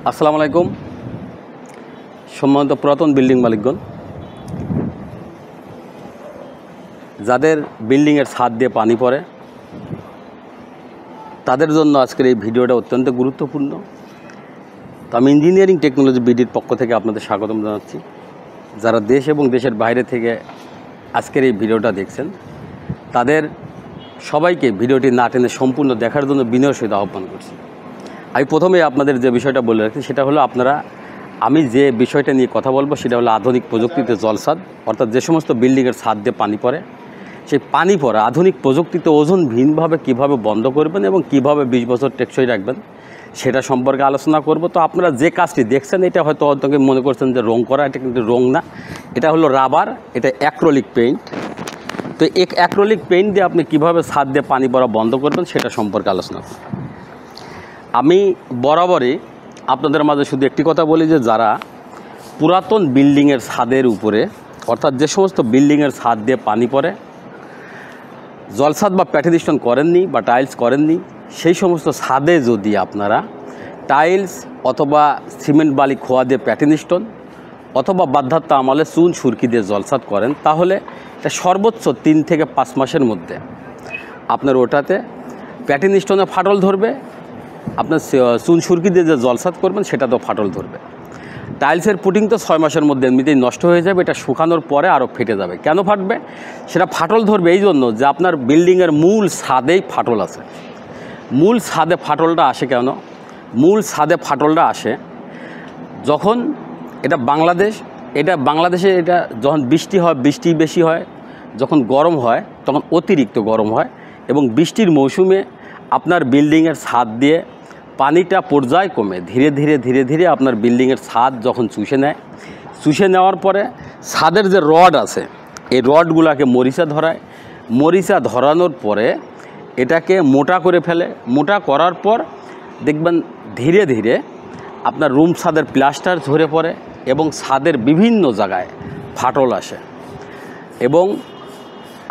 আসসালামু আলাইকুম। সম্মানিত পুরাতন বিল্ডিং মালিকগণ, যাদের বিল্ডিংয়ের ছাদ দিয়ে পানি পড়ে তাদের জন্য আজকের এই ভিডিওটা অত্যন্ত গুরুত্বপূর্ণ। তো আমি ইঞ্জিনিয়ারিং টেকনোলজি বিডির পক্ষ থেকে আপনাদের স্বাগতম জানাচ্ছি। যারা দেশ এবং দেশের বাইরে থেকে আজকের এই ভিডিওটা দেখছেন তাদের সবাইকে ভিডিওটি না টেনে সম্পূর্ণ দেখার জন্য বিনয়ের সহিত আহ্বান করছি। আমি প্রথমে আপনাদের যে বিষয়টা বলে রাখছি সেটা হলো আমি যে বিষয়টা নিয়ে কথা বলবো সেটা হলো আধুনিক প্রযুক্তিতে জলছাদ, অর্থাৎ যে সমস্ত বিল্ডিংয়ের ছাদ দিয়ে পানি পড়ে সেই পানি পড়া আধুনিক প্রযুক্তিতে ওজনবিহীনভাবে কীভাবে বন্ধ করবেন এবং কীভাবে 20 বছর টেকসই রাখবেন সেটা সম্পর্কে আলোচনা করব। তো আপনারা যে কাজটি দেখছেন এটা হয়তো অনেকে মনে করছেন যে রং করা, এটা কিন্তু রং না, এটা হলো রাবার, এটা অ্যাক্রিলিক পেইন্ট। তো এই অ্যাক্রিলিক পেইন্ট দিয়ে আপনি কীভাবে ছাদ দিয়ে পানি পড়া বন্ধ করবেন সেটা সম্পর্কে আলোচনা করব। আমি বরাবরই আপনাদের মাঝে শুধু একটি কথা বলি যে যারা পুরাতন বিল্ডিংয়ের ছাদের উপরে, অর্থাৎ যে সমস্ত বিল্ডিংয়ের ছাদ দিয়ে পানি পড়ে জলছাদ বা প্যাটিনিস্টন করেননি বা টাইলস করেননি, সেই সমস্ত ছাদে যদি আপনারা টাইলস অথবা সিমেন্ট বালি খোয়া দিয়ে প্যাটিনিস্টন অথবা বাধ্যাত্ম আমলে চুন সুরকি দিয়ে জলছাদ করেন তাহলে এটা সর্বোচ্চ 3 থেকে 5 মাসের মধ্যে আপনার ওটাতে প্যাটিনিস্টনে ফাটল ধরবে, আপনার চুন সুরকি দিয়ে যে জলছাদ করবেন সেটাতেও ফাটল ধরবে। টাইলসের পুটিং তো 6 মাসের মধ্যে এমনিতেই নষ্ট হয়ে যাবে, এটা শুকানোর পরে আরও ফেটে যাবে। কেন ফাটবে? সেটা ফাটল ধরবে এই জন্য যে আপনার বিল্ডিংয়ের মূল ছাদেই ফাটল আছে। মূল ছাদে ফাটলটা আসে কেন? মূল ছাদে ফাটলটা আসে যখন বাংলাদেশে এটা যখন বৃষ্টি হয়, বৃষ্টি বেশি হয়, যখন গরম হয় তখন অতিরিক্ত গরম হয় এবং বৃষ্টির মৌসুমে আপনার বিল্ডিংয়ের ছাদ দিয়ে পানিটা পর্যায়ক্রমে ধীরে ধীরে আপনার বিল্ডিংয়ের ছাদ যখন চুষে নেওয়ার পরে ছাদের যে রড আছে এই রডগুলোকে মরিচা ধরানোর পরে এটাকে মোটা করে ফেলে। মোটা করার পর দেখবেন ধীরে ধীরে আপনার রুম ছাদের প্লাস্টার ঝরে পড়ে এবং ছাদের বিভিন্ন জায়গায় ফাটল আসে এবং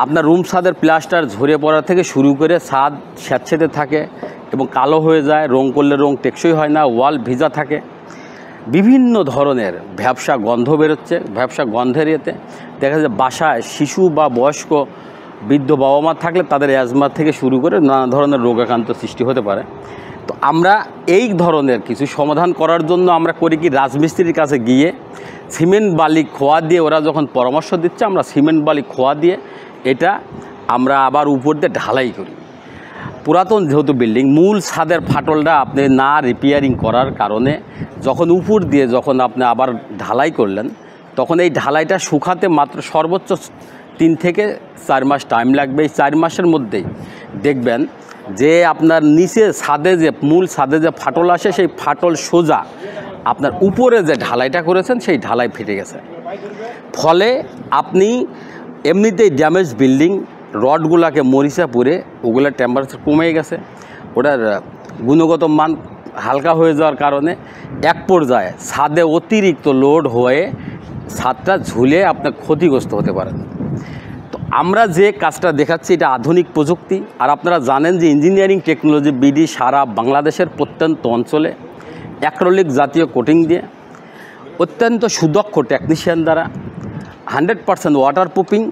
আপনার রুম ছাদের প্লাস্টার ঝরে পড়া থেকে শুরু করে ছাদ স্যাঁতসেঁতে থাকে এবং কালো হয়ে যায়, রং করলে রং টেকসই হয় না, ওয়াল ভিজা থাকে, বিভিন্ন ধরনের ভ্যাপসা গন্ধ বেরোচ্ছে। ভ্যাপসা গন্ধের এতে দেখা যায় বাসায় শিশু বা বয়স্ক বৃদ্ধ বাবা মা থাকলে তাদের অ্যাজমা থেকে শুরু করে নানা ধরনের রোগাক্রান্ত সৃষ্টি হতে পারে। তো আমরা এই ধরনের কিছু সমাধান করার জন্য আমরা করি কি, রাজমিস্ত্রির কাছে গিয়ে সিমেন্ট বালি খোয়া দিয়ে, ওরা যখন পরামর্শ দিচ্ছে আমরা সিমেন্ট বালি খোয়া দিয়ে এটা আমরা আবার উপর দিয়ে ঢালাই করি। পুরাতন যেহেতু বিল্ডিং, মূল ছাদের ফাটলটা আপনি না রিপেয়ারিং করার কারণে যখন উপর দিয়ে আপনি আবার ঢালাই করলেন তখন এই ঢালাইটা শুকাতে মাত্র সর্বোচ্চ 3 থেকে 4 মাস টাইম লাগবে। এই 4 মাসের মধ্যেই দেখবেন যে আপনার নিচে মূল ছাদে যে ফাটল আসে সেই ফাটল সোজা আপনার উপরে যে ঢালাইটা করেছেন সেই ঢালাই ফেটে গেছে। ফলে আপনি এমনিতেই ড্যামেজ বিল্ডিং রডগুলোকে মরিচা পুড়ে ওগুলোর টেম্পারেচার কমে গেছে, ওটার গুণগত মান হালকা হয়ে যাওয়ার কারণে এক পর্যায়ে ছাদে অতিরিক্ত লোড হয়ে ছাদটা ঝুলে আপনার ক্ষতিগ্রস্ত হতে পারেন। তো আমরা যে কাজটা দেখাচ্ছি এটা আধুনিক প্রযুক্তি। আর আপনারা জানেন যে ইঞ্জিনিয়ারিং টেকনোলজি বিডি সারা বাংলাদেশের প্রত্যন্ত অঞ্চলে অ্যাক্রিলিক জাতীয় কোটিং দিয়ে অত্যন্ত সুদক্ষ টেকনিশিয়ান দ্বারা 100% water proofing,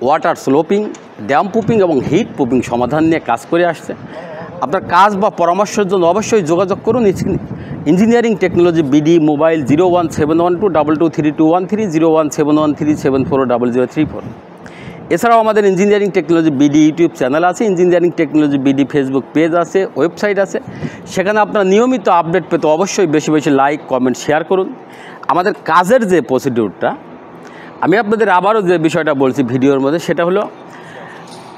water sloping, dam proofing এবং হিট প্রুফিং সমাধান নিয়ে কাজ করে আসছে। আপনার কাজ বা পরামর্শের জন্য অবশ্যই যোগাযোগ করুন ইঞ্জিনিয়ারিং টেকনোলজি বিডি, মোবাইল 01712223213, 01713740034। এছাড়াও আমাদের engineering technology BD YouTube channel আছে, engineering technology BD Facebook page আছে, ওয়েবসাইট আছে। সেখানে আপনারা নিয়মিত আপডেট পেতে অবশ্যই বেশি বেশি লাইক, কমেন্ট, শেয়ার করুন। আমাদের কাজের যে প্রসিডিউরটা আমি আপনাদের আবারও যে বিষয়টা বলছি ভিডিওর মধ্যে সেটা হলো,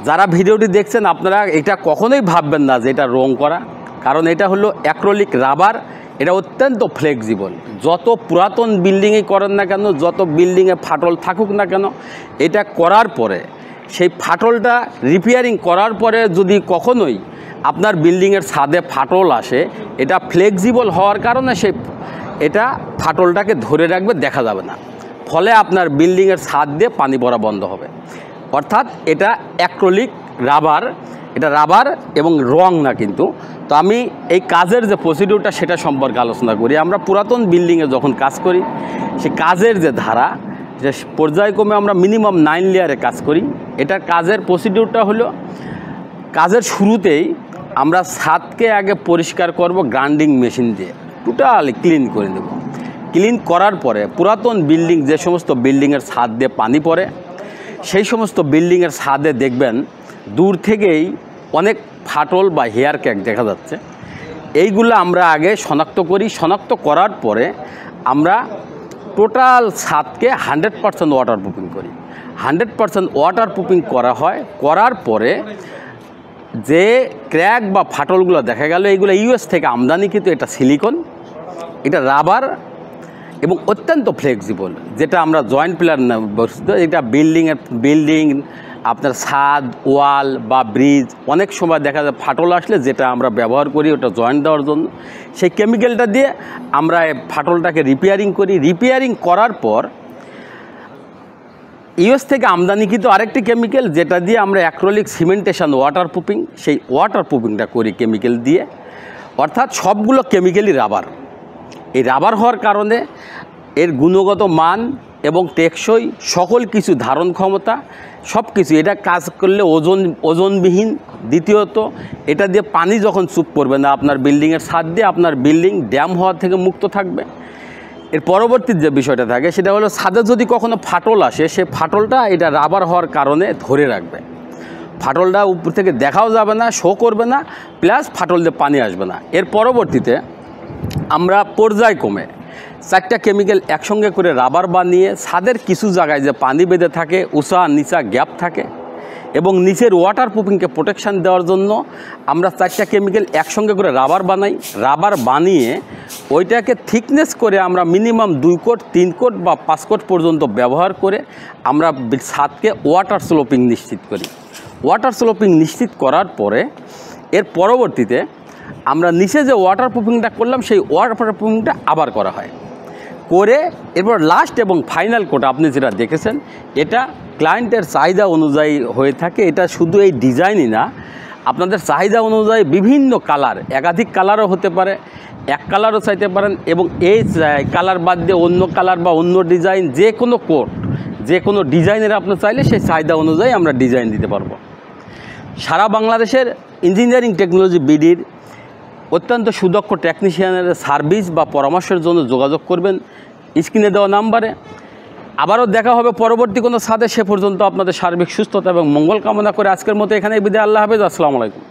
যারা ভিডিওটি দেখছেন আপনারা এটা কখনোই ভাববেন না যে এটা রং করা, কারণ এটা হলো অ্যাক্রিলিক রাবার। এটা অত্যন্ত ফ্লেক্সিবল। যত পুরাতন বিল্ডিংই করেন না কেন, যত বিল্ডিংয়ে ফাটল থাকুক না কেন, এটা করার পরে সেই ফাটলটা রিপেয়ারিং করার পরে যদি কখনোই আপনার বিল্ডিংয়ের ছাদে ফাটল আসে, এটা ফ্লেক্সিবল হওয়ার কারণে এটা ফাটলটাকে ধরে রাখবে, দেখা যাবে না। ফলে আপনার বিল্ডিংয়ের ছাদ দিয়ে পানি পড়া বন্ধ হবে। অর্থাৎ এটা অ্যাক্রিলিক রাবার এটা রাবার এবং রং না কিন্তু। তো আমি এই কাজের যে প্রসিডিউরটা সেটা সম্পর্কে আলোচনা করি। আমরা পুরাতন বিল্ডিংয়ে যখন কাজ করি, সে কাজের যে ধারা, যে পর্যায়ক্রমে আমরা মিনিমাম 9 লেয়ারে কাজ করি। এটার কাজের প্রসিডিউরটা হলো, কাজের শুরুতেই আমরা ছাদকে আগে পরিষ্কার করব গ্রাইন্ডিং মেশিন দিয়ে, টোটালি ক্লিন করে দেব। ক্লিন করার পরে পুরাতন বিল্ডিং, যে সমস্ত বিল্ডিংয়ের ছাদ দিয়ে পানি পড়ে, সেই সমস্ত বিল্ডিংয়ের ছাদে দেখবেন দূর থেকেই অনেক ফাটল বা হেয়ার ক্র্যাক দেখা যাচ্ছে। এইগুলো আমরা আগে শনাক্ত করি। শনাক্ত করার পরে আমরা টোটাল ছাদকে 100% ওয়াটার প্রুফিং করি। 100% ওয়াটার প্রুফিং করা হয়। করার পরে যে ক্র্যাক বা ফাটলগুলো দেখা গেল, এইগুলো ইউএস থেকে আমদানিকৃত। এটা সিলিকন, এটা রাবার এবং অত্যন্ত ফ্লেক্সিবল, যেটা আমরা জয়েন্ট পিলার বসত। এটা বিল্ডিং আপনার ছাদ, ওয়াল বা ব্রিজ, অনেক সময় দেখা যায় ফাটল আসলে যেটা আমরা ব্যবহার করি ওটা জয়েন্ট দেওয়ার জন্য, সেই কেমিক্যালটা দিয়ে আমরা ফাটলটাকে রিপেয়ারিং করি। রিপেয়ারিং করার পর ইউএস থেকে আমদানিকৃত আরেকটি কেমিক্যাল, যেটা দিয়ে আমরা অ্যাক্রিলিক সিমেন্টেশন ওয়াটার প্রুফিং, সেই ওয়াটার প্রুফিংটা করি কেমিক্যাল দিয়ে। অর্থাৎ সবগুলো কেমিক্যালই রাবার। এই রাবার হওয়ার কারণে এর গুণগত মান এবং টেকসই সকল কিছু, ধারণ ক্ষমতা সব কিছু, এটা কাজ করলে ওজনবিহীন। দ্বিতীয়ত, এটা দিয়ে পানি যখন চুপ পড়বে না আপনার বিল্ডিংয়ের ছাদ দিয়ে, আপনার বিল্ডিং ড্যাম হওয়ার থেকে মুক্ত থাকবে। এর পরবর্তী যে বিষয়টা থাকে সেটা হলো, ছাদে যদি কখনো ফাটল আসে, সে ফাটলটা এটা রাবার হওয়ার কারণে ধরে রাখবে। ফাটলটা উপর থেকে দেখাও যাবে না, শো করবে না, প্লাস ফাটল দিয়ে পানি আসবে না। এর পরবর্তীতে আমরা পর্যায়ক্রমে 4টা কেমিক্যাল একসঙ্গে করে রাবার বানিয়ে ছাদের কিছু জায়গায় যে পানি বেঁধে থাকে, উঁচা নিচা গ্যাপ থাকে, এবং নিচের ওয়াটার প্রুফিংকে প্রোটেকশান দেওয়ার জন্য আমরা 4টা কেমিক্যাল একসঙ্গে করে রাবার বানাই। রাবার বানিয়ে ওইটাকে থিকনেস করে আমরা মিনিমাম 2 কোট, 3 কোট বা 5 কোট পর্যন্ত ব্যবহার করে আমরা ছাদকে ওয়াটার স্লোপিং নিশ্চিত করি। ওয়াটার স্লোপিং নিশ্চিত করার পরে এর পরবর্তীতে আমরা নিচে যে ওয়াটার প্রুফিংটা করলাম, সেই ওয়াটার প্রুফিংটা আবার করা হয়। করে এরপর লাস্ট এবং ফাইনাল কোট আপনি যেটা দেখেছেন, এটা ক্লায়েন্টের চাহিদা অনুযায়ী হয়ে থাকে। এটা শুধু এই ডিজাইনই না, আপনাদের চাহিদা অনুযায়ী বিভিন্ন কালার, একাধিক কালারও হতে পারে, এক কালারও চাইতে পারেন, এবং এই কালার বাদ দিয়ে অন্য কালার বা অন্য ডিজাইন, যে কোনো কোট, যে কোনো ডিজাইনের আপনি চাইলে সেই চাহিদা অনুযায়ী আমরা ডিজাইন দিতে পারবো। সারা বাংলাদেশের ইঞ্জিনিয়ারিং টেকনোলজি বিডির অত্যন্ত সুদক্ষ টেকনিশিয়ানের সার্ভিস বা পরামর্শের জন্য যোগাযোগ করবেন স্ক্রিনে দেওয়া নাম্বারে। আবারও দেখা হবে পরবর্তী কোনো ছাদে। সে পর্যন্ত আপনাদের সার্বিক সুস্থতা এবং মঙ্গল কামনা করে আজকের মতো এখানেই বিদায়। আল্লাহ হাফেজ। আসসালামু আলাইকুম।